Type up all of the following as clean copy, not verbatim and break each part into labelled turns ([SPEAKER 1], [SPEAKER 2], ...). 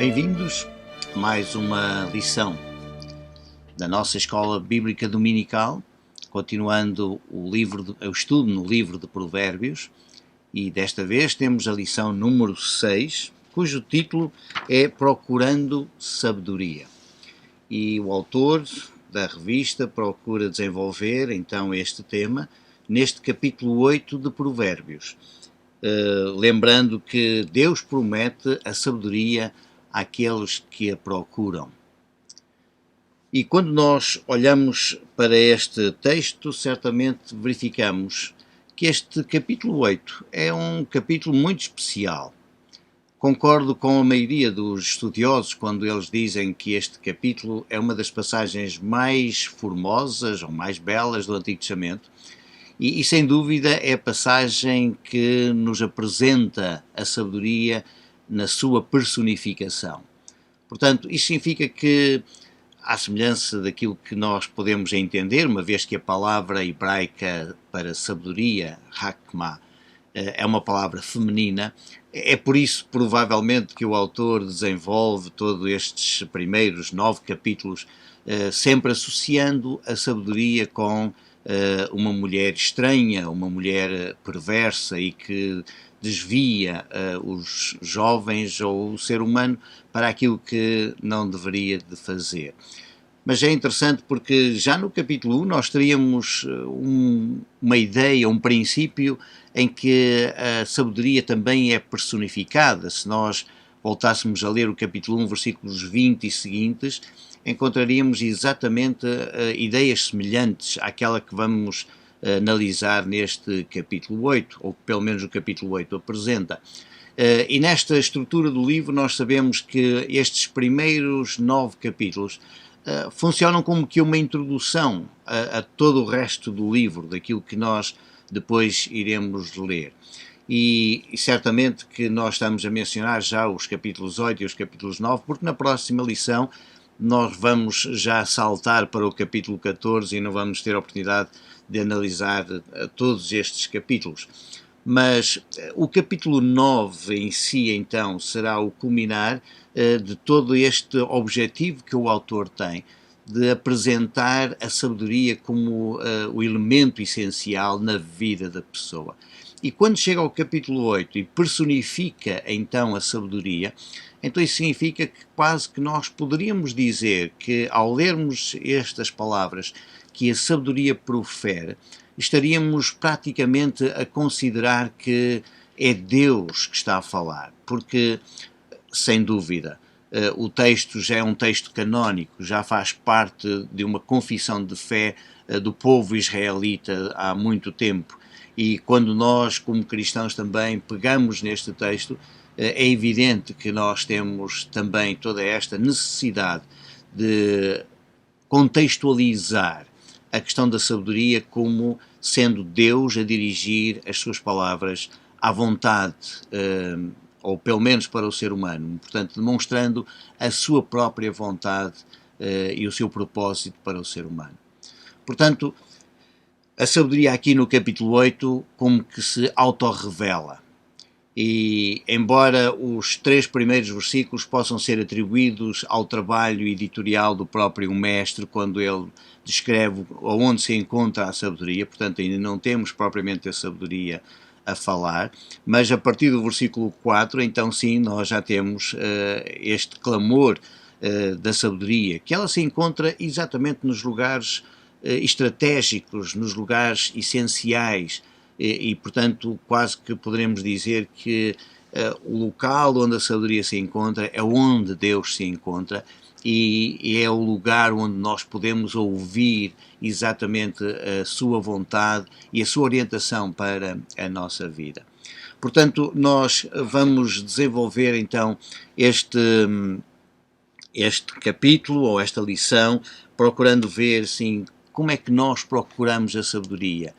[SPEAKER 1] Bem-vindos a mais uma lição da nossa Escola Bíblica Dominical, continuando o estudo no livro de Provérbios, e desta vez temos a lição número 6, cujo título é Procurando Sabedoria. E o autor da revista procura desenvolver então este tema neste capítulo 8 de Provérbios, lembrando que Deus promete a sabedoria àqueles que a procuram. E quando nós olhamos para este texto, certamente verificamos que este capítulo 8 é um capítulo muito especial. Concordo com a maioria dos estudiosos quando eles dizem que este capítulo é uma das passagens mais formosas ou mais belas do Antigo Testamento e sem dúvida é a passagem que nos apresenta a sabedoria na sua personificação. Portanto, isso significa que, à semelhança daquilo que nós podemos entender, uma vez que a palavra hebraica para sabedoria, hakma, é uma palavra feminina, é por isso, provavelmente, que o autor desenvolve todos estes primeiros 9 capítulos, sempre associando a sabedoria com uma mulher estranha, uma mulher perversa e que desvia os jovens ou o ser humano para aquilo que não deveria de fazer. Mas é interessante porque já no capítulo 1 nós teríamos uma ideia, um princípio em que a sabedoria também é personificada. Se nós voltássemos a ler o capítulo 1, versículos 20 e seguintes, encontraríamos exatamente ideias semelhantes àquela que vamos analisar neste capítulo 8, ou pelo menos o capítulo 8 apresenta. E nesta estrutura do livro nós sabemos que estes primeiros 9 capítulos funcionam como que uma introdução a todo o resto do livro, daquilo que nós depois iremos ler. E certamente que nós estamos a mencionar já os capítulos 8 e os capítulos 9, porque na próxima lição nós vamos já saltar para o capítulo 14 e não vamos ter a oportunidade de analisar todos estes capítulos. Mas o capítulo 9 em si, então, será o culminar de todo este objetivo que o autor tem, de apresentar a sabedoria como o elemento essencial na vida da pessoa. E quando chega ao capítulo 8 e personifica então a sabedoria, então isso significa que quase que nós poderíamos dizer que ao lermos estas palavras que a sabedoria profere, estaríamos praticamente a considerar que é Deus que está a falar, porque, sem dúvida, o texto já é um texto canónico, já faz parte de uma confissão de fé do povo israelita há muito tempo. E quando nós, como cristãos, também pegamos neste texto, é evidente que nós temos também toda esta necessidade de contextualizar a questão da sabedoria como sendo Deus a dirigir as suas palavras à vontade, ou pelo menos para o ser humano, portanto demonstrando a sua própria vontade e o seu propósito para o ser humano. Portanto, a sabedoria aqui no capítulo 8 como que se autorrevela. E embora os 3 primeiros versículos possam ser atribuídos ao trabalho editorial do próprio mestre, quando ele descreve onde se encontra a sabedoria, portanto ainda não temos propriamente a sabedoria a falar, mas a partir do versículo 4, então sim, nós já temos este clamor da sabedoria, que ela se encontra exatamente nos lugares estratégicos, nos lugares essenciais, e, portanto, quase que poderemos dizer que o local onde a sabedoria se encontra é onde Deus se encontra e é o lugar onde nós podemos ouvir exatamente a sua vontade e a sua orientação para a nossa vida. Portanto, nós vamos desenvolver então este capítulo ou esta lição procurando ver, sim, como é que nós procuramos a sabedoria.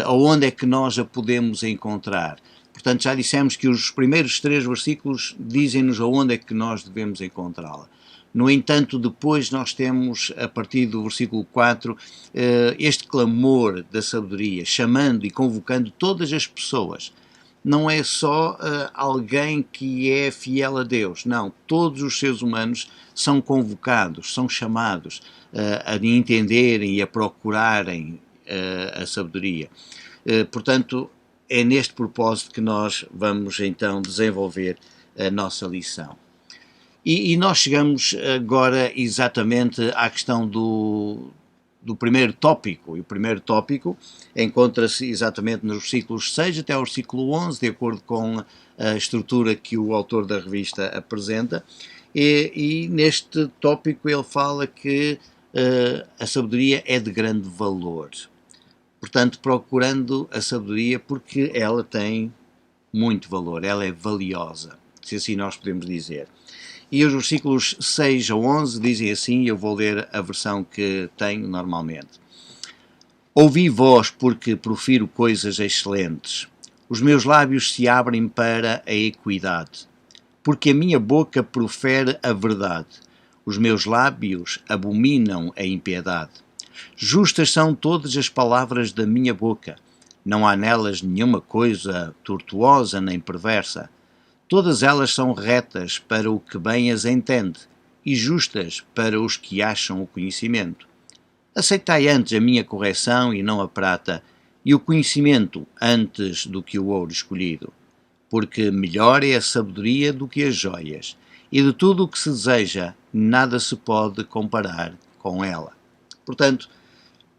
[SPEAKER 1] Aonde é que nós a podemos encontrar? Portanto, já dissemos que os primeiros 3 versículos dizem-nos aonde é que nós devemos encontrá-la. No entanto, depois nós temos, a partir do versículo 4, este clamor da sabedoria, chamando e convocando todas as pessoas não é só alguém que é fiel a Deus. Não, todos os seres humanos são convocados, são chamados a entenderem e a procurarem a sabedoria. Portanto, é neste propósito que nós vamos então desenvolver a nossa lição. E nós chegamos agora exatamente à questão do primeiro tópico. E o primeiro tópico encontra-se exatamente nos versículos 6 até ao versículo 11, de acordo com a estrutura que o autor da revista apresenta. E neste tópico ele fala que a sabedoria é de grande valor. Portanto, procurando a sabedoria porque ela tem muito valor, ela é valiosa, se assim nós podemos dizer. E os versículos 6 a 11 dizem assim, eu vou ler a versão que tenho normalmente. Ouvi vós, porque profiro coisas excelentes. Os meus lábios se abrem para a equidade. Porque a minha boca profere a verdade. Os meus lábios abominam a impiedade. Justas são todas as palavras da minha boca. Não há nelas nenhuma coisa tortuosa nem perversa. Todas elas são retas para o que bem as entende e justas para os que acham o conhecimento. Aceitai antes a minha correção e não a prata, e o conhecimento antes do que o ouro escolhido. Porque melhor é a sabedoria do que as joias, e de tudo o que se deseja, nada se pode comparar com ela. Portanto,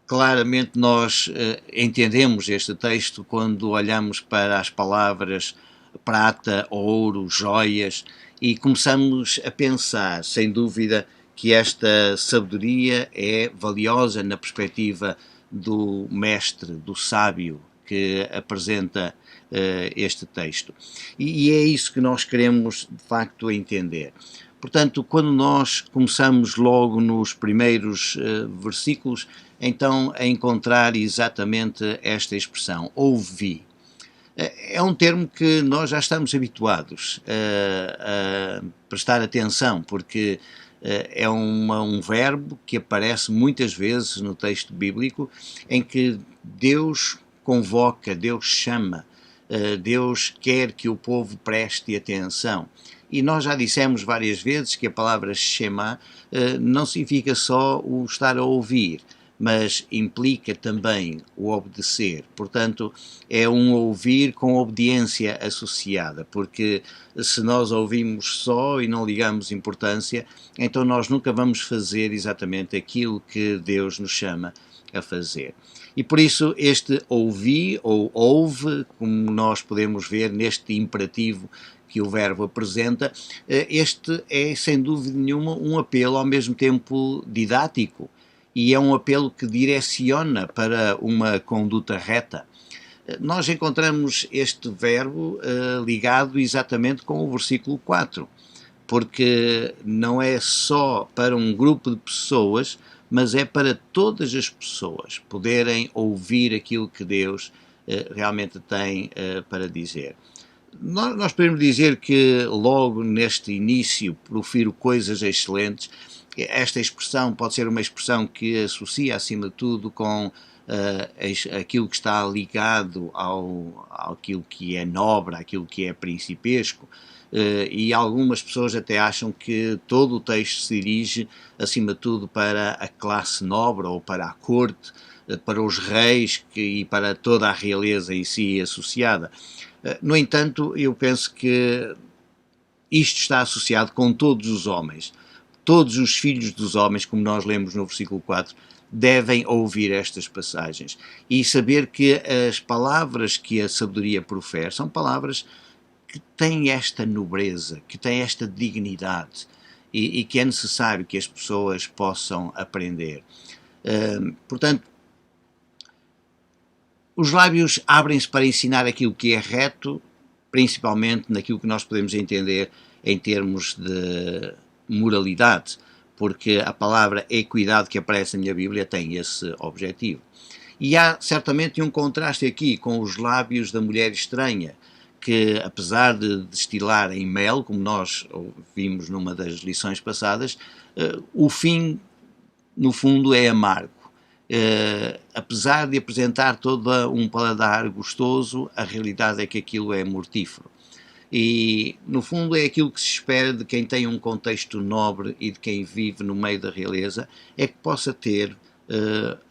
[SPEAKER 1] claramente nós entendemos este texto quando olhamos para as palavras prata, ouro, joias, e começamos a pensar, sem dúvida, que esta sabedoria é valiosa na perspectiva do mestre, do sábio que apresenta este texto. E é isso que nós queremos, de facto, entender. Portanto, quando nós começamos logo nos primeiros versículos, então a encontrar exatamente esta expressão, ouvi. É um termo que nós já estamos habituados a prestar atenção, porque é um verbo que aparece muitas vezes no texto bíblico, em que Deus convoca, Deus chama, Deus quer que o povo preste atenção. E nós já dissemos várias vezes que a palavra shema não significa só o estar a ouvir, mas implica também o obedecer. Portanto, é um ouvir com obediência associada, porque se nós ouvimos só e não ligamos importância, então nós nunca vamos fazer exatamente aquilo que Deus nos chama a fazer. E por isso este ouvir ou ouve, como nós podemos ver neste imperativo que o verbo apresenta, este é sem dúvida nenhuma um apelo ao mesmo tempo didático, e é um apelo que direciona para uma conduta reta. Nós encontramos este verbo ligado exatamente com o versículo 4, porque não é só para um grupo de pessoas, mas é para todas as pessoas poderem ouvir aquilo que Deus realmente tem para dizer. Nós podemos dizer que logo neste início profiro coisas excelentes. Esta expressão pode ser uma expressão que associa, acima de tudo, com aquilo que está ligado àquilo que é nobre, àquilo que é principesco, e algumas pessoas até acham que todo o texto se dirige, acima de tudo, para a classe nobre ou para a corte, para os reis e para toda a realeza em si associada. No entanto, eu penso que isto está associado com todos os homens. Todos os filhos dos homens, como nós lemos no versículo 4, devem ouvir estas passagens e saber que as palavras que a sabedoria profere são palavras que têm esta nobreza, que têm esta dignidade e que é necessário que as pessoas possam aprender. Portanto, os lábios abrem-se para ensinar aquilo que é reto, principalmente naquilo que nós podemos entender em termos de moralidade, porque a palavra equidade que aparece na minha Bíblia tem esse objetivo. E há certamente um contraste aqui com os lábios da mulher estranha, que apesar de destilarem mel, como nós vimos numa das lições passadas, o fim, no fundo, é amargo. apesar de apresentar todo um paladar gostoso, a realidade é que aquilo é mortífero. E, no fundo, é aquilo que se espera de quem tem um contexto nobre e de quem vive no meio da realeza, é que possa ter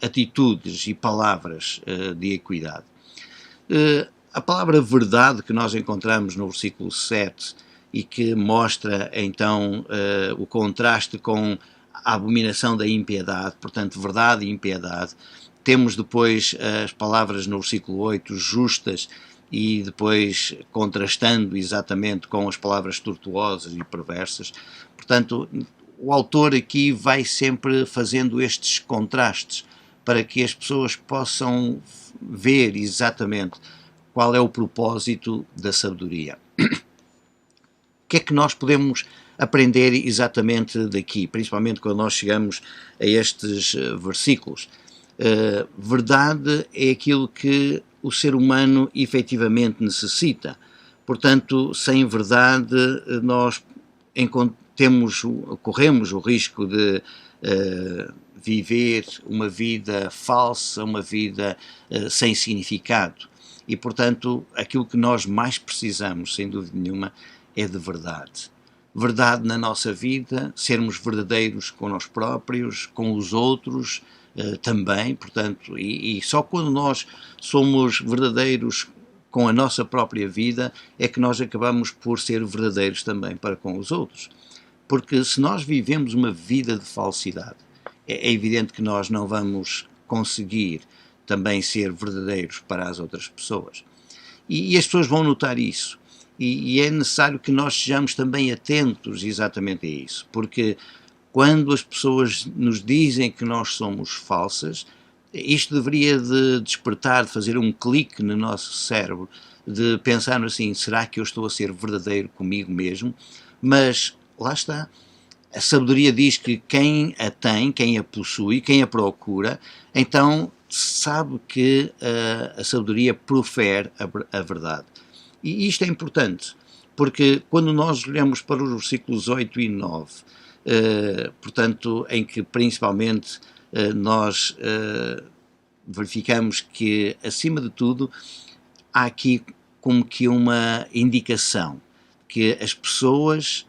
[SPEAKER 1] atitudes e palavras de equidade. A palavra verdade que nós encontramos no versículo 7 e que mostra então o contraste com a abominação da impiedade, portanto, verdade e impiedade. Temos depois as palavras no versículo 8, justas, e depois contrastando exatamente com as palavras tortuosas e perversas. Portanto, o autor aqui vai sempre fazendo estes contrastes para que as pessoas possam ver exatamente qual é o propósito da sabedoria. O que é que nós podemos aprender exatamente daqui, principalmente quando nós chegamos a estes versículos? Verdade é aquilo que o ser humano efetivamente necessita. Portanto, sem verdade, nós corremos o risco de viver uma vida falsa, uma vida sem significado. E, portanto, aquilo que nós mais precisamos, sem dúvida nenhuma, é de verdade. Verdade na nossa vida, sermos verdadeiros com nós próprios, com os outros também, portanto, e só quando nós somos verdadeiros com a nossa própria vida é que nós acabamos por ser verdadeiros também para com os outros. Porque se nós vivemos uma vida de falsidade, é evidente que nós não vamos conseguir também ser verdadeiros para as outras pessoas. E as pessoas vão notar isso. E é necessário que nós sejamos também atentos exatamente a isso, porque quando as pessoas nos dizem que nós somos falsas, isto deveria de despertar, de fazer um clique no nosso cérebro, de pensar assim, será que eu estou a ser verdadeiro comigo mesmo? Mas, lá está, a sabedoria diz que quem a tem, quem a possui, quem a procura, então sabe que a sabedoria profere a verdade. E isto é importante, porque quando nós olhamos para os versículos 8 e 9, portanto, em que principalmente nós verificamos que, acima de tudo, há aqui como que uma indicação que as pessoas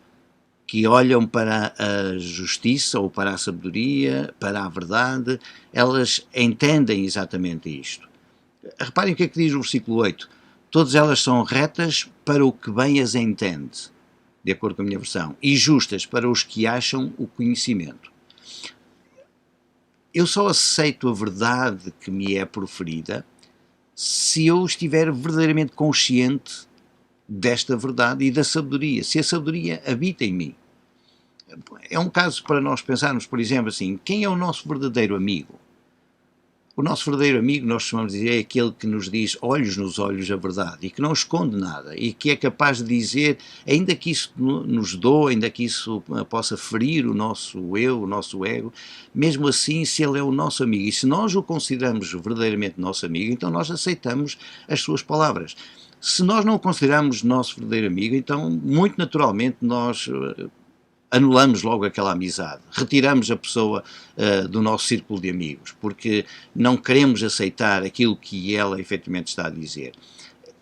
[SPEAKER 1] que olham para a justiça ou para a sabedoria, para a verdade, elas entendem exatamente isto. Reparem o que é que diz o versículo 8. Todas elas são retas para o que bem as entende, de acordo com a minha versão, e justas para os que acham o conhecimento. Eu só aceito a verdade que me é proferida se eu estiver verdadeiramente consciente desta verdade e da sabedoria, se a sabedoria habita em mim. É um caso para nós pensarmos, por exemplo, assim, quem é o nosso verdadeiro amigo? O nosso verdadeiro amigo, nós costumamos dizer, é aquele que nos diz olhos nos olhos a verdade e que não esconde nada e que é capaz de dizer, ainda que isso nos doa, ainda que isso possa ferir o nosso eu, o nosso ego, mesmo assim, se ele é o nosso amigo e se nós o consideramos verdadeiramente nosso amigo, então nós aceitamos as suas palavras. Se nós não o consideramos nosso verdadeiro amigo, então, muito naturalmente, nós anulamos logo aquela amizade, retiramos a pessoa do nosso círculo de amigos, porque não queremos aceitar aquilo que ela efetivamente está a dizer.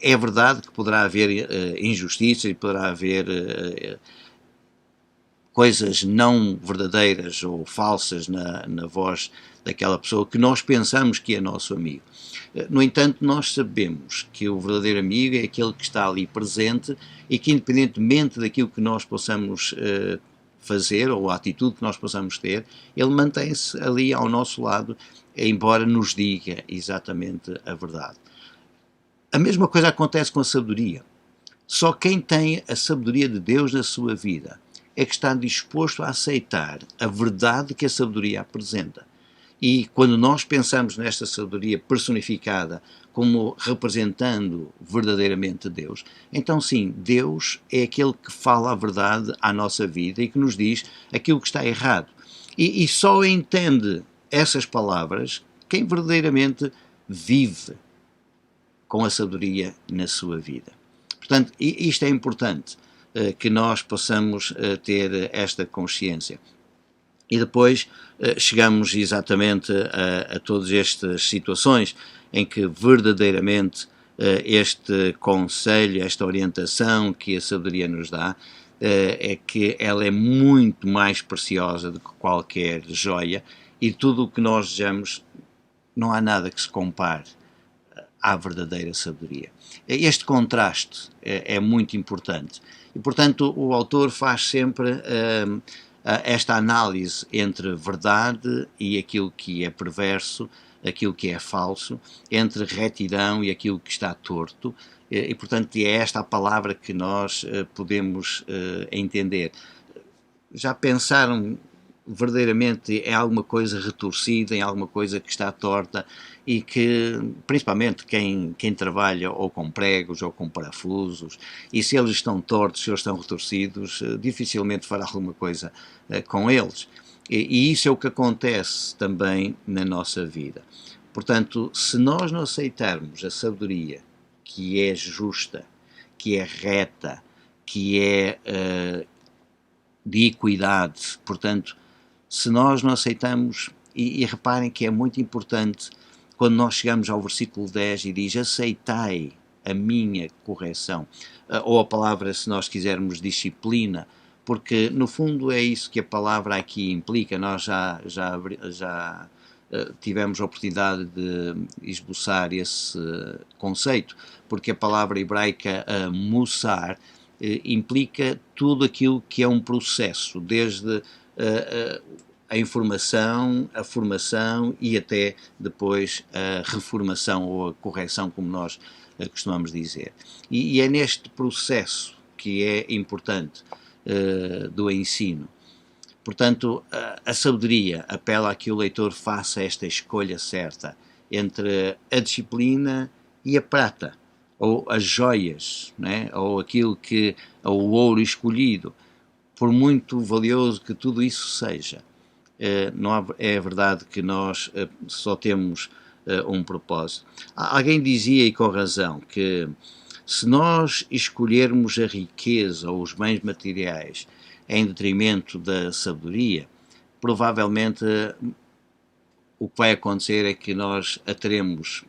[SPEAKER 1] É verdade que poderá haver injustiça e poderá haver coisas não verdadeiras ou falsas na voz daquela pessoa que nós pensamos que é nosso amigo. No entanto, nós sabemos que o verdadeiro amigo é aquele que está ali presente e que, independentemente daquilo que nós possamos fazer ou a atitude que nós possamos ter, ele mantém-se ali ao nosso lado, embora nos diga exatamente a verdade. A mesma coisa acontece com a sabedoria. Só quem tem a sabedoria de Deus na sua vida é que está disposto a aceitar a verdade que a sabedoria apresenta. E quando nós pensamos nesta sabedoria personificada como representando verdadeiramente Deus, então sim, Deus é aquele que fala a verdade à nossa vida e que nos diz aquilo que está errado. E só entende essas palavras quem verdadeiramente vive com a sabedoria na sua vida. Portanto, isto é importante, que nós possamos ter esta consciência. E depois chegamos exatamente a todas estas situações em que verdadeiramente este conselho, esta orientação que a sabedoria nos dá, é que ela é muito mais preciosa do que qualquer joia, e tudo o que nós desejamos, não há nada que se compare à verdadeira sabedoria. Este contraste é muito importante e, portanto, o autor faz sempre esta análise entre verdade e aquilo que é perverso, aquilo que é falso, entre retidão e aquilo que está torto, e portanto é esta a palavra que nós podemos entender. Já pensaram verdadeiramente em alguma coisa retorcida, em alguma coisa que está torta, e que, principalmente quem trabalha ou com pregos ou com parafusos, e se eles estão tortos, se eles estão retorcidos, dificilmente fará alguma coisa com eles. E isso é o que acontece também na nossa vida. Portanto, se nós não aceitarmos a sabedoria que é justa, que é reta, que é de equidade, portanto, se nós não aceitamos, e reparem que é muito importante quando nós chegamos ao versículo 10 e diz: aceitai a minha correção, ou a palavra, se nós quisermos, disciplina, porque no fundo é isso que a palavra aqui implica. Nós já tivemos a oportunidade de esboçar esse conceito, porque a palavra hebraica mussar implica tudo aquilo que é um processo, desde a informação, a formação e até depois a reformação ou a correção, como nós costumamos dizer. E é neste processo que é importante do ensino. Portanto, a sabedoria apela a que o leitor faça esta escolha certa entre a disciplina e a prata, ou as joias, né? Ou aquilo que, ou o ouro escolhido. Por muito valioso que tudo isso seja, é verdade que nós só temos um propósito. Alguém dizia, e com razão, que se nós escolhermos a riqueza ou os bens materiais em detrimento da sabedoria, provavelmente o que vai acontecer é que nós a teremos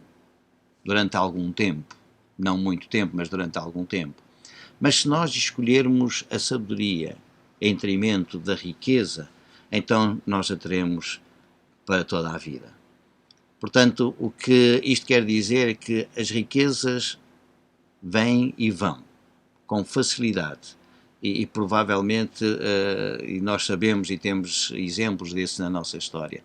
[SPEAKER 1] durante algum tempo, não muito tempo, mas durante algum tempo. Mas se nós escolhermos a sabedoria em detrimento da riqueza, então nós a teremos para toda a vida. Portanto, o que isto quer dizer é que as riquezas vêm e vão com facilidade, e provavelmente, e nós sabemos e temos exemplos desse na nossa história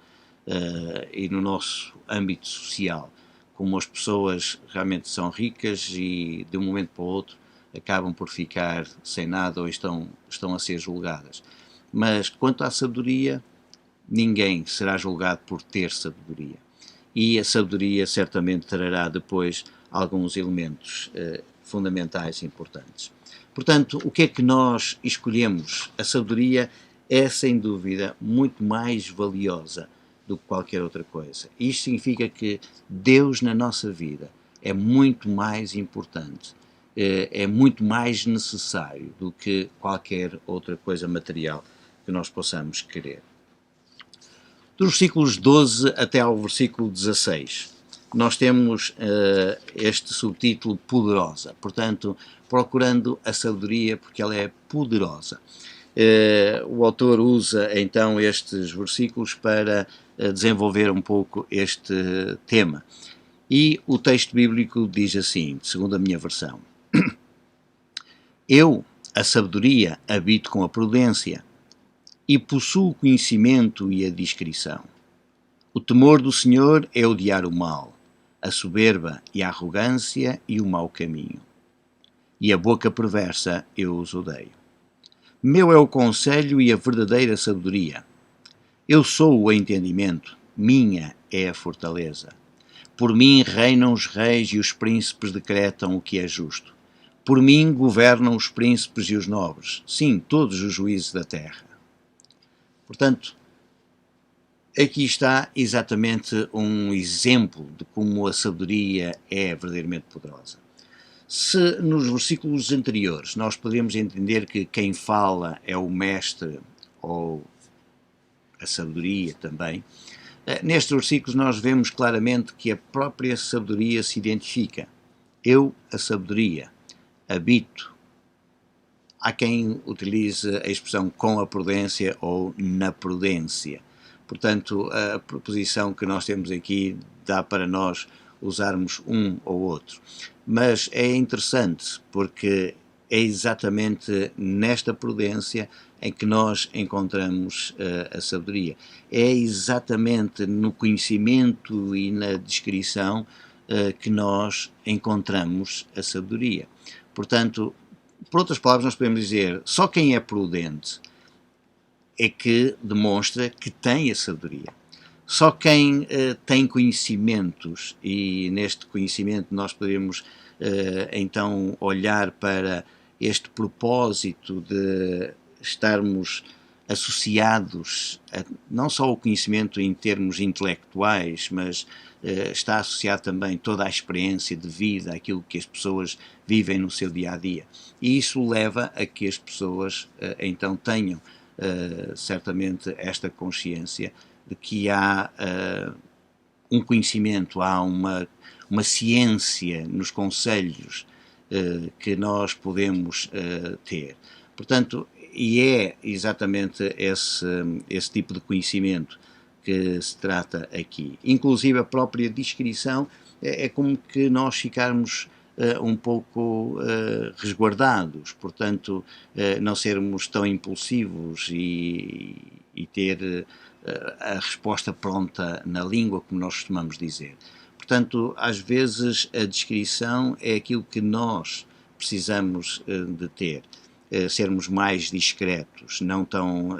[SPEAKER 1] e no nosso âmbito social, como as pessoas realmente são ricas e de um momento para o outro acabam por ficar sem nada ou estão a ser julgadas. Mas quanto à sabedoria, ninguém será julgado por ter sabedoria. E a sabedoria certamente trará depois alguns elementos fundamentais e importantes. Portanto, o que é que nós escolhemos? A sabedoria é, sem dúvida, muito mais valiosa do que qualquer outra coisa. Isto significa que Deus na nossa vida é muito mais importante, é muito mais necessário do que qualquer outra coisa material que nós possamos querer. Dos versículos 12 até ao versículo 16, nós temos este subtítulo poderosa, portanto, procurando a sabedoria porque ela é poderosa. O autor usa então estes versículos para desenvolver um pouco este tema. E o texto bíblico diz assim, segundo a minha versão: Eu, a sabedoria, habito com a prudência e possuo o conhecimento e a discrição. O temor do Senhor é odiar o mal, a soberba e a arrogância e o mau caminho. E a boca perversa eu os odeio. Meu é o conselho e a verdadeira sabedoria. Eu sou o entendimento, minha é a fortaleza. Por mim reinam os reis e os príncipes decretam o que é justo. Por mim governam os príncipes e os nobres, sim, todos os juízes da terra. Portanto, aqui está exatamente um exemplo de como a sabedoria é verdadeiramente poderosa. Se nos versículos anteriores nós poderíamos entender que quem fala é o mestre ou a sabedoria também. Nestes versículos nós vemos claramente que a própria sabedoria se identifica. Eu, a sabedoria, habito. Há quem utilize a expressão com a prudência ou na prudência. Portanto, a preposição que nós temos aqui dá para nós usarmos um ou outro. Mas é interessante porque é exatamente nesta prudência em que nós encontramos a sabedoria. É exatamente no conhecimento e na descrição que nós encontramos a sabedoria. Portanto, por outras palavras, nós podemos dizer, só quem é prudente é que demonstra que tem a sabedoria. Só quem tem conhecimentos, e neste conhecimento nós podemos então olhar para este propósito de estarmos associados a, não só ao conhecimento em termos intelectuais, mas está associado também toda a experiência de vida, aquilo que as pessoas vivem no seu dia-a-dia. E isso leva a que as pessoas então tenham certamente esta consciência de que há um conhecimento, há uma ciência nos conselhos que nós podemos ter. Portanto, e é exatamente esse tipo de conhecimento que se trata aqui. Inclusive a própria descrição é como que nós ficarmos um pouco resguardados, portanto não sermos tão impulsivos e ter a resposta pronta na língua, como nós costumamos dizer. Portanto, às vezes a descrição é aquilo que nós precisamos de ter, sermos mais discretos, não tão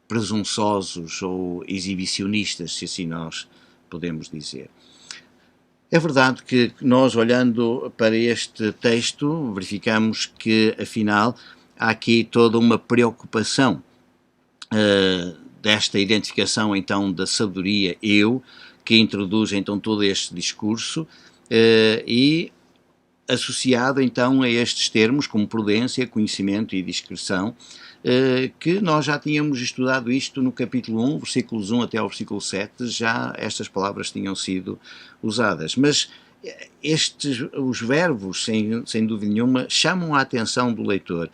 [SPEAKER 1] presunçosos ou exibicionistas, se assim nós podemos dizer. É verdade que nós, olhando para este texto, verificamos que, afinal, há aqui toda uma preocupação desta identificação, então, da sabedoria eu, que introduz, então, todo este discurso e associado, então, a estes termos, como prudência, conhecimento e discrição, que nós já tínhamos estudado isto no capítulo 1, versículos 1 até ao versículo 7, já estas palavras tinham sido usadas. Mas os verbos, sem dúvida nenhuma, chamam a atenção do leitor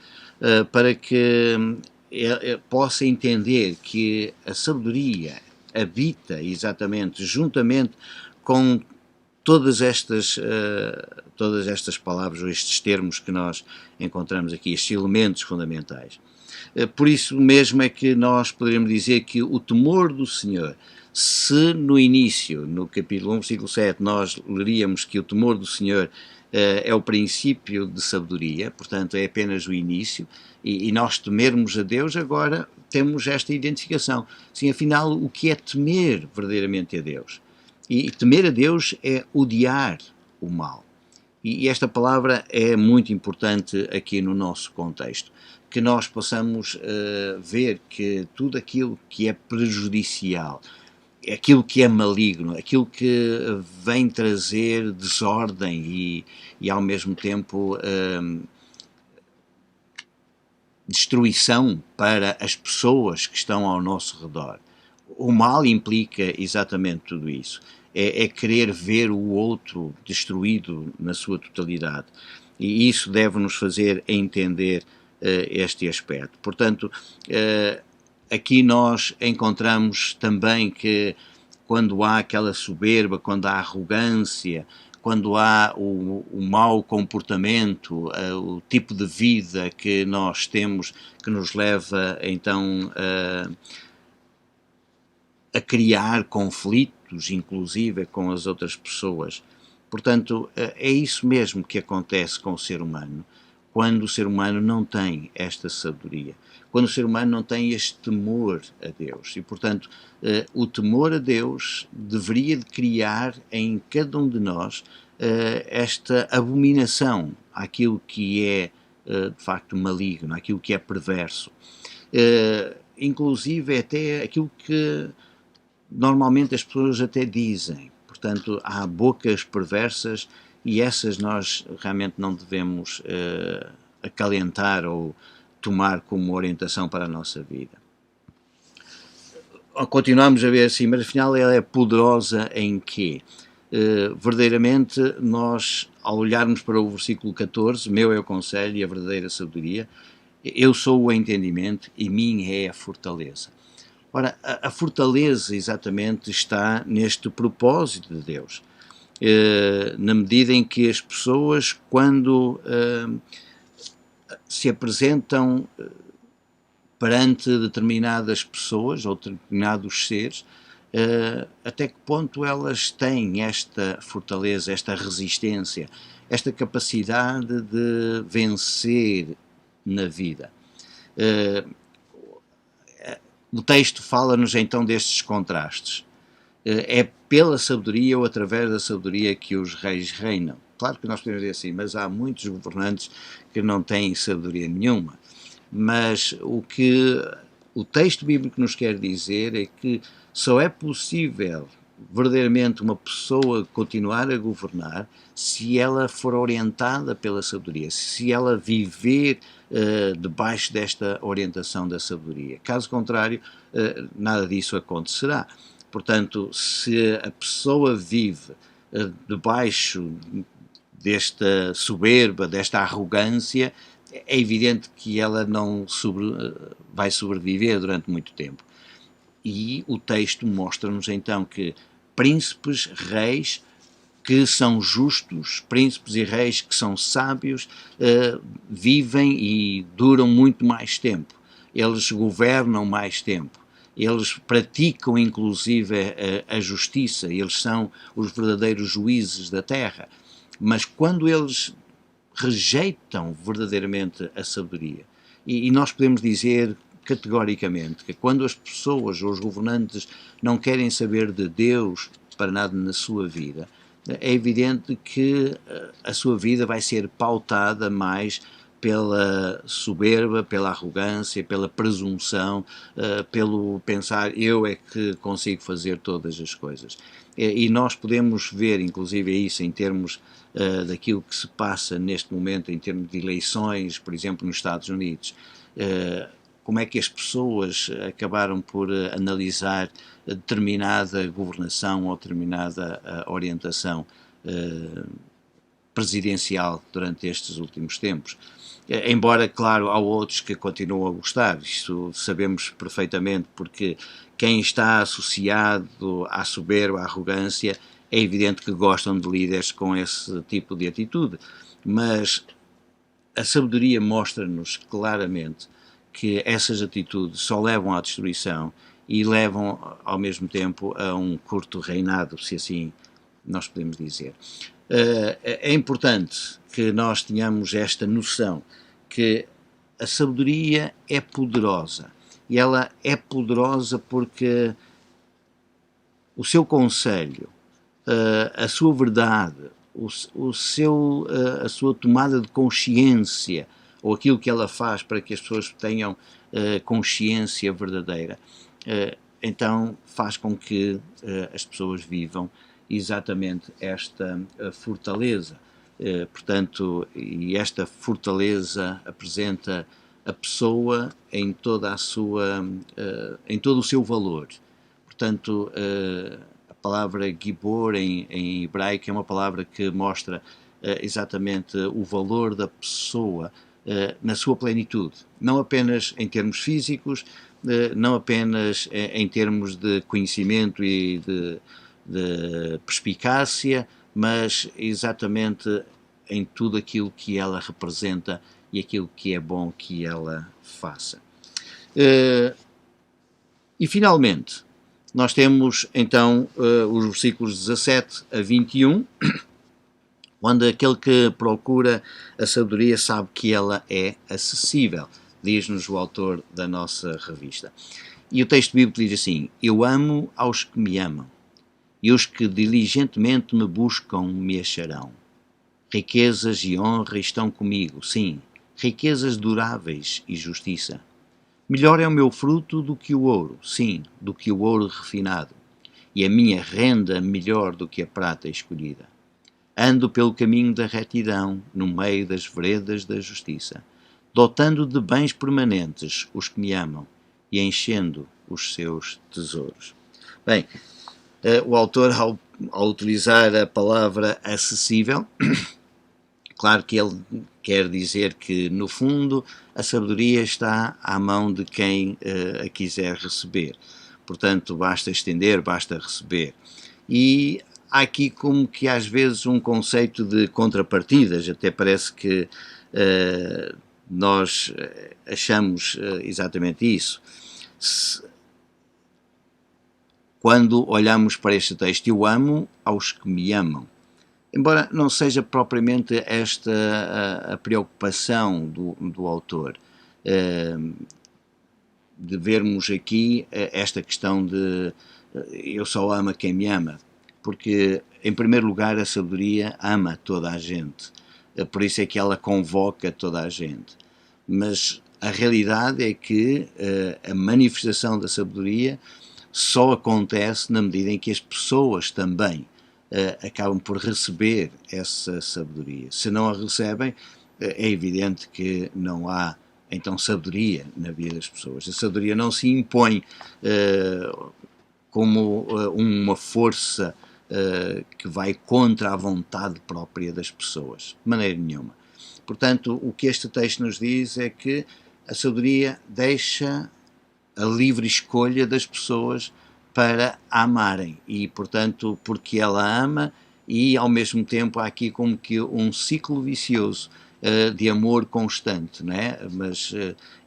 [SPEAKER 1] para que possa entender que a sabedoria habita exatamente juntamente com todas estas palavras, ou estes termos que nós encontramos aqui, estes elementos fundamentais. Por isso mesmo é que nós poderíamos dizer que o temor do Senhor, se no início, no capítulo 1, versículo 7, nós leríamos que o temor do Senhor é o princípio de sabedoria, portanto é apenas o início, e nós temermos a Deus, agora temos esta identificação. Sim, afinal, o que é temer verdadeiramente a Deus? E temer a Deus é odiar o mal. E esta palavra é muito importante aqui no nosso contexto, que nós possamos ver que tudo aquilo que é prejudicial, aquilo que é maligno, aquilo que vem trazer desordem e ao mesmo tempo destruição para as pessoas que estão ao nosso redor. O mal implica exatamente tudo isso. É querer ver o outro destruído na sua totalidade. E isso deve nos fazer entender este aspecto. Portanto, aqui nós encontramos também que quando há aquela soberba, quando há arrogância, quando há o mau comportamento, o tipo de vida que nós temos, que nos leva então a criar conflitos, inclusive com as outras pessoas. Portanto, é isso mesmo que acontece com o ser humano, quando o ser humano não tem esta sabedoria, quando o ser humano não tem este temor a Deus. E, portanto, o temor a Deus deveria de criar em cada um de nós esta abominação àquilo que é, de facto, maligno, àquilo que é perverso. Inclusive até aquilo que normalmente as pessoas até dizem. Portanto, há bocas perversas e essas nós realmente não devemos acalentar ou tomar como orientação para a nossa vida. continuamos a ver assim, mas afinal ela é poderosa em quê? Verdadeiramente nós, ao olharmos para o versículo 14, meu é o conselho e a verdadeira sabedoria, eu sou o entendimento e minha é a fortaleza. Ora, a fortaleza exatamente está neste propósito de Deus. Na medida em que as pessoas, quando se apresentam perante determinadas pessoas ou determinados seres, até que ponto elas têm esta fortaleza, esta resistência, esta capacidade de vencer na vida. O texto fala-nos então destes contrastes. É pela sabedoria ou através da sabedoria que os reis reinam. Claro que nós podemos dizer assim, mas há muitos governantes que não têm sabedoria nenhuma. Mas o que o texto bíblico nos quer dizer é que só é possível verdadeiramente uma pessoa continuar a governar se ela for orientada pela sabedoria, se ela viver debaixo desta orientação da sabedoria. Caso contrário, nada disso acontecerá. Portanto, se a pessoa vive debaixo desta soberba, desta arrogância, é evidente que ela não vai sobreviver durante muito tempo. E o texto mostra-nos então que príncipes, reis que são justos, príncipes e reis que são sábios, vivem e duram muito mais tempo. Eles governam mais tempo. Eles praticam inclusive a justiça, eles são os verdadeiros juízes da terra. Mas quando eles rejeitam verdadeiramente a sabedoria, e nós podemos dizer categoricamente que quando as pessoas ou os governantes não querem saber de Deus para nada na sua vida, é evidente que a sua vida vai ser pautada mais pela soberba, pela arrogância, pela presunção, pelo pensar eu é que consigo fazer todas as coisas. E nós podemos ver, inclusive, isso em termos daquilo que se passa neste momento, em termos de eleições, por exemplo, nos Estados Unidos. Como é que as pessoas acabaram por analisar determinada governação ou determinada orientação presidencial durante estes últimos tempos. Embora, claro, há outros que continuam a gostar, isso sabemos perfeitamente, porque quem está associado à soberba, à arrogância, é evidente que gostam de líderes com esse tipo de atitude, mas a sabedoria mostra-nos claramente que essas atitudes só levam à destruição e levam ao mesmo tempo a um curto reinado, se assim nós podemos dizer. É importante que nós tenhamos esta noção que a sabedoria é poderosa, e ela é poderosa porque o seu conselho, a sua verdade, a sua tomada de consciência, ou aquilo que ela faz para que as pessoas tenham consciência verdadeira, então faz com que as pessoas vivam exatamente esta fortaleza. Portanto, e esta fortaleza apresenta a pessoa em toda a sua, em todo o seu valor. Portanto, a palavra gibor em hebraico é uma palavra que mostra exatamente o valor da pessoa na sua plenitude, não apenas em termos físicos, não apenas em termos de conhecimento e de perspicácia, mas exatamente em tudo aquilo que ela representa e aquilo que é bom que ela faça. E finalmente, nós temos então os versículos 17 a 21, onde aquele que procura a sabedoria sabe que ela é acessível, diz-nos o autor da nossa revista. E o texto bíblico diz assim: eu amo aos que me amam, e os que diligentemente me buscam me acharão. Riquezas e honra estão comigo, sim, riquezas duráveis e justiça. Melhor é o meu fruto do que o ouro, sim, do que o ouro refinado, e a minha renda melhor do que a prata escolhida. Ando pelo caminho da retidão, no meio das veredas da justiça, dotando de bens permanentes os que me amam, e enchendo os seus tesouros. Bem, o autor, ao utilizar a palavra acessível, claro que ele quer dizer que, no fundo, a sabedoria está à mão de quem a quiser receber. Portanto, basta estender, basta receber. E há aqui como que às vezes um conceito de contrapartidas, até parece que nós achamos exatamente isso. Quando olhamos para este texto, eu amo aos que me amam. Embora não seja propriamente esta a preocupação do autor, de vermos aqui esta questão de eu só amo a quem me ama, porque, em primeiro lugar, a sabedoria ama toda a gente, por isso é que ela convoca toda a gente. Mas a realidade é que a manifestação da sabedoria só acontece na medida em que as pessoas também acabam por receber essa sabedoria. Se não a recebem, é evidente que não há então sabedoria na vida das pessoas. A sabedoria não se impõe como uma força que vai contra a vontade própria das pessoas, de maneira nenhuma. Portanto, o que este texto nos diz é que a sabedoria deixa a livre escolha das pessoas para amarem e, portanto, porque ela ama e, ao mesmo tempo, há aqui como que um ciclo vicioso de amor constante, não é? Mas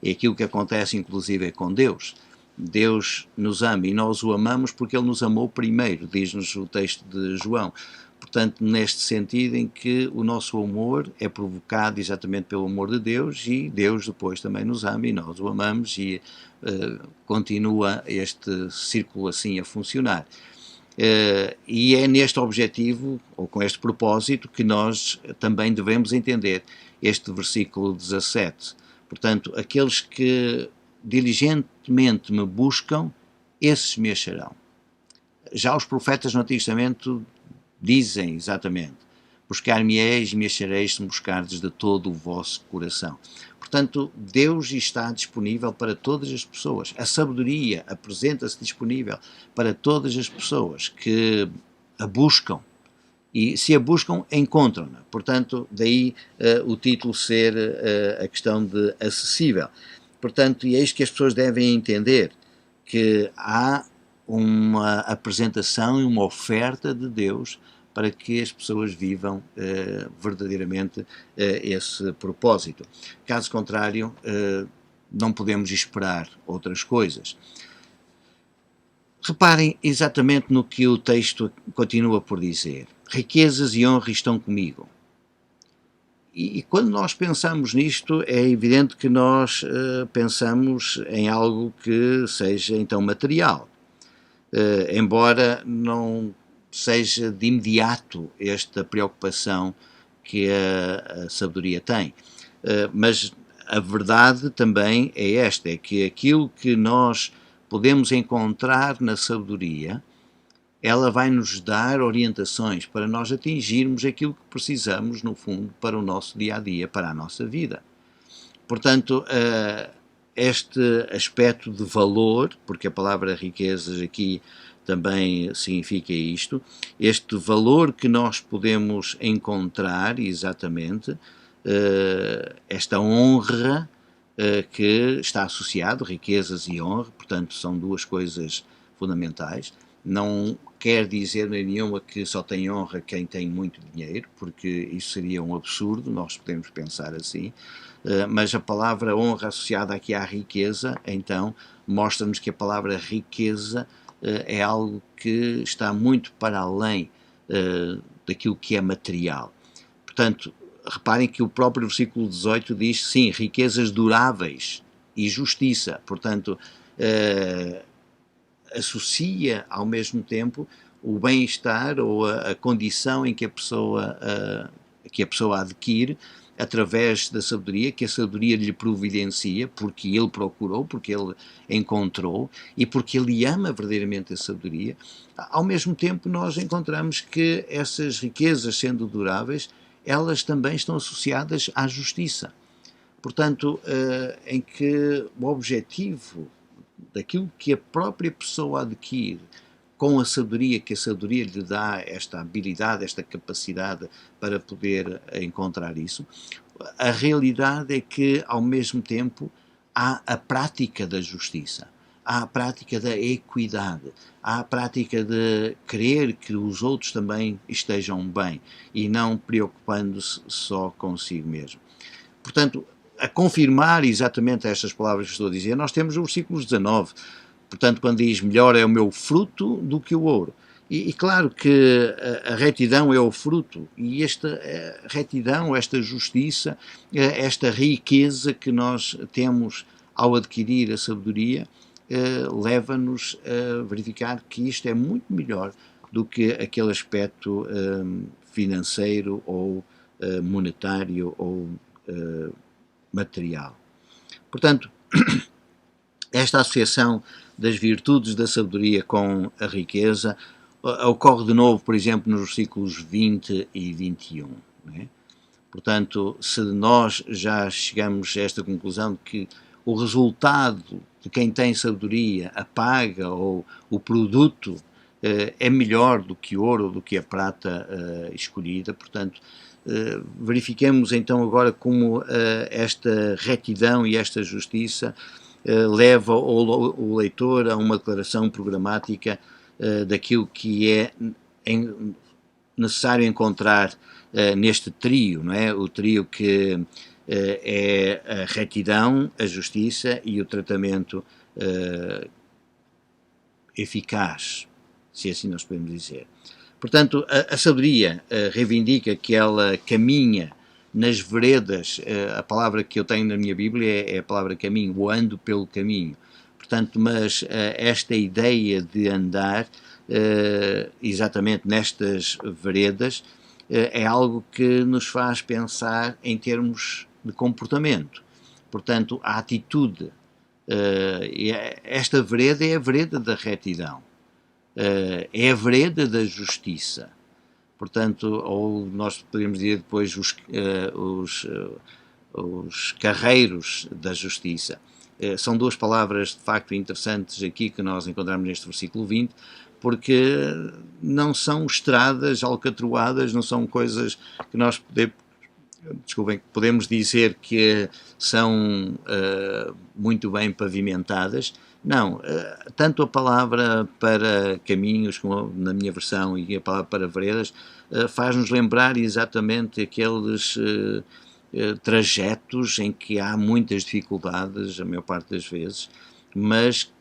[SPEAKER 1] é aquilo que acontece, inclusive, com Deus. Deus nos ama e nós o amamos porque Ele nos amou primeiro, diz-nos o texto de João. Portanto, neste sentido em que o nosso amor é provocado exatamente pelo amor de Deus e Deus depois também nos ama e nós o amamos e continua este círculo assim a funcionar. E é neste objetivo, ou com este propósito, que nós também devemos entender este versículo 17. Portanto, aqueles que diligentemente me buscam, esses me acharão. Já os profetas no Antigo Testamento dizem exatamente: buscar-me-eis e me achareis se me buscardes de todo o vosso coração. Portanto, Deus está disponível para todas as pessoas. A sabedoria apresenta-se disponível para todas as pessoas que a buscam. E se a buscam, encontram-na. Portanto, daí o título ser a questão de acessível. Portanto, e é isto que as pessoas devem entender, que há uma apresentação e uma oferta de Deus para que as pessoas vivam verdadeiramente esse propósito. Caso contrário, não podemos esperar outras coisas. Reparem exatamente no que o texto continua por dizer. Riquezas e honra estão comigo. E quando nós pensamos nisto, é evidente que nós pensamos em algo que seja então material. Embora não seja de imediato esta preocupação que a sabedoria tem. Mas a verdade também é esta, é que aquilo que nós podemos encontrar na sabedoria, ela vai nos dar orientações para nós atingirmos aquilo que precisamos, no fundo, para o nosso dia-a-dia, para a nossa vida. Portanto, este aspecto de valor, porque a palavra riquezas aqui também significa isto, este valor que nós podemos encontrar, exatamente, esta honra que está associado, riquezas e honra, portanto são duas coisas fundamentais. Não quer dizer nenhuma que só tem honra quem tem muito dinheiro, porque isso seria um absurdo, nós podemos pensar assim, mas a palavra honra associada aqui à riqueza, então, mostra-nos que a palavra riqueza é algo que está muito para além daquilo que é material. Portanto, reparem que o próprio versículo 18 diz, sim, riquezas duráveis e justiça. Portanto, associa ao mesmo tempo o bem-estar ou a condição em que a pessoa adquire através da sabedoria, que a sabedoria lhe providencia, porque ele procurou, porque ele encontrou e porque ele ama verdadeiramente a sabedoria. Ao mesmo tempo, nós encontramos que essas riquezas, sendo duráveis, elas também estão associadas à justiça. Portanto, em que o objetivo daquilo que a própria pessoa adquire, com a sabedoria que a sabedoria lhe dá, esta habilidade, esta capacidade para poder encontrar isso, a realidade é que, ao mesmo tempo, há a prática da justiça, há a prática da equidade, há a prática de querer que os outros também estejam bem e não preocupando-se só consigo mesmo. Portanto, a confirmar exatamente estas palavras que estou a dizer, nós temos o versículo 19. Portanto, quando diz melhor é o meu fruto do que o ouro. E claro que a retidão é o fruto, e esta retidão, esta justiça, esta riqueza que nós temos ao adquirir a sabedoria, leva-nos a verificar que isto é muito melhor do que aquele aspecto financeiro ou monetário ou material. Portanto, esta associação das virtudes da sabedoria com a riqueza ocorre de novo, por exemplo, nos versículos 20 e 21. Não é? Portanto, se nós já chegamos a esta conclusão de que o resultado de quem tem sabedoria, a paga ou o produto é melhor do que o ouro, do que a prata escolhida, portanto, verifiquemos então agora como esta retidão e esta justiça leva o leitor a uma declaração programática daquilo que é necessário encontrar neste trio, não é? O trio que é a retidão, a justiça e o tratamento eficaz, se assim nós podemos dizer. Portanto, a sabedoria reivindica que ela caminha nas veredas, a palavra que eu tenho na minha Bíblia é a palavra caminho, ou ando pelo caminho. Portanto, mas esta ideia de andar exatamente nestas veredas é algo que nos faz pensar em termos de comportamento. Portanto, a atitude, esta vereda é a vereda da retidão, é a vereda da justiça. Portanto, ou nós poderíamos dizer depois os carreiros da justiça. São duas palavras de facto interessantes aqui que nós encontramos neste versículo 20, porque não são estradas alcatroadas, não são coisas que nós podemos dizer que são muito bem pavimentadas. Não, tanto a palavra para caminhos, como na minha versão, e a palavra para veredas, faz-nos lembrar exatamente aqueles trajetos em que há muitas dificuldades, a maior parte das vezes, mas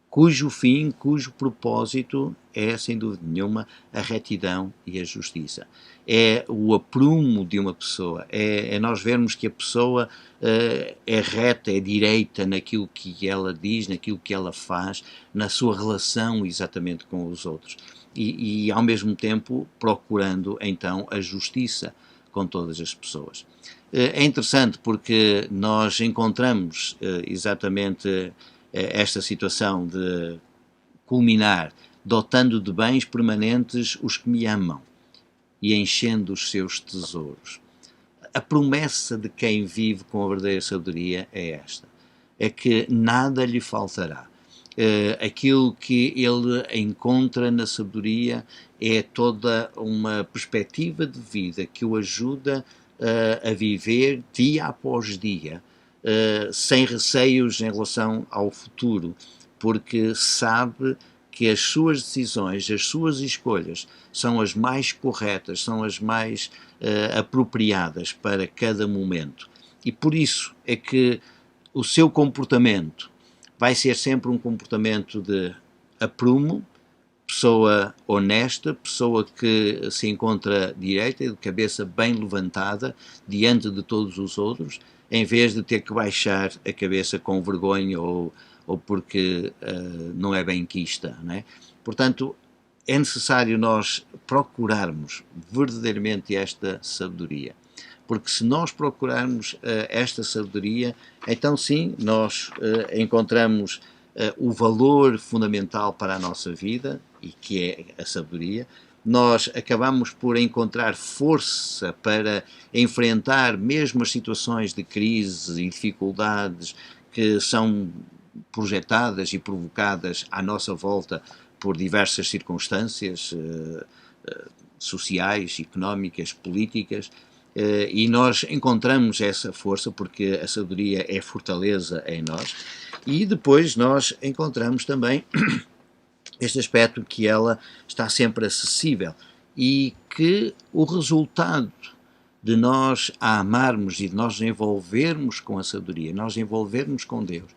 [SPEAKER 1] cujo fim, cujo propósito é, sem dúvida nenhuma, a retidão e a justiça. É o aprumo de uma pessoa, é nós vermos que a pessoa é reta, é direita naquilo que ela diz, naquilo que ela faz, na sua relação exatamente com os outros. E ao mesmo tempo, procurando então a justiça com todas as pessoas. É interessante porque nós encontramos exatamente esta situação de culminar dotando de bens permanentes os que me amam e enchendo os seus tesouros. A promessa de quem vive com a verdadeira sabedoria é esta, é que nada lhe faltará. Aquilo que ele encontra na sabedoria é toda uma perspectiva de vida que o ajuda a viver dia após dia, sem receios em relação ao futuro, porque sabe que as suas decisões, as suas escolhas são as mais corretas, são as mais apropriadas para cada momento. E por isso é que o seu comportamento vai ser sempre um comportamento de aprumo, pessoa honesta, pessoa que se encontra direita e de cabeça bem levantada diante de todos os outros, em vez de ter que baixar a cabeça com vergonha ou porque não é benquista, não é? Portanto, é necessário nós procurarmos verdadeiramente esta sabedoria. Porque se nós procurarmos esta sabedoria, então sim, nós encontramos o valor fundamental para a nossa vida, e que é a sabedoria. Nós acabamos por encontrar força para enfrentar mesmo as situações de crise e dificuldades que são projetadas e provocadas à nossa volta por diversas circunstâncias sociais, económicas, políticas, e nós encontramos essa força porque a sabedoria é fortaleza em nós, e depois nós encontramos também este aspecto que ela está sempre acessível e que o resultado de nós a amarmos e de nós envolvermos com a sabedoria, nós envolvermos com Deus,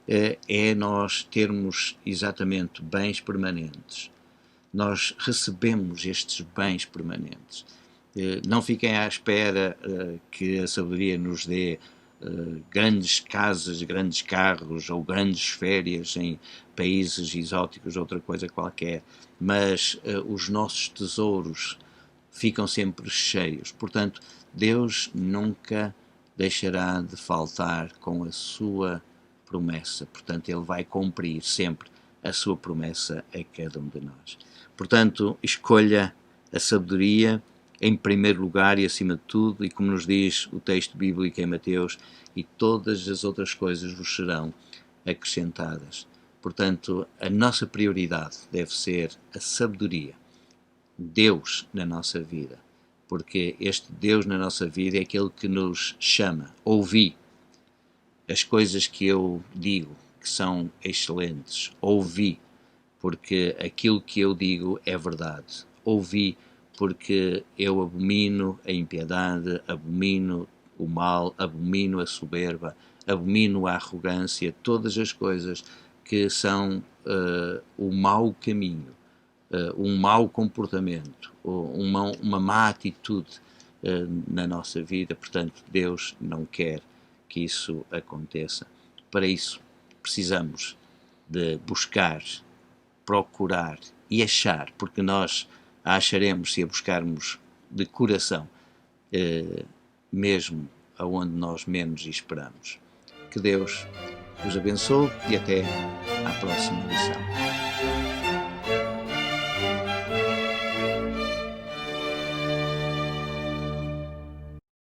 [SPEAKER 1] é nós termos exatamente bens permanentes. Nós recebemos estes bens permanentes. Não fiquem à espera que a sabedoria nos dê grandes casas, grandes carros ou grandes férias em países exóticos, outra coisa qualquer, mas os nossos tesouros ficam sempre cheios. Portanto, Deus nunca deixará de faltar com a sua promessa. Portanto, Ele vai cumprir sempre a sua promessa a cada um de nós. Portanto, escolha a sabedoria em primeiro lugar e acima de tudo, e como nos diz o texto bíblico em Mateus, e todas as outras coisas vos serão acrescentadas. Portanto, a nossa prioridade deve ser a sabedoria, Deus na nossa vida, porque este Deus na nossa vida é aquele que nos chama. Ouvi as coisas que eu digo, que são excelentes. Ouvi, porque aquilo que eu digo é verdade. Ouvi, porque eu abomino a impiedade, abomino o mal, abomino a soberba, abomino a arrogância, todas as coisas que são o mau caminho, um mau comportamento, uma má atitude na nossa vida. Portanto, Deus não quer que isso aconteça. Para isso, precisamos de buscar, procurar e achar, porque nós a acharemos se a buscarmos de coração, mesmo aonde nós menos esperamos. Que Deus os abençoe e até à próxima lição.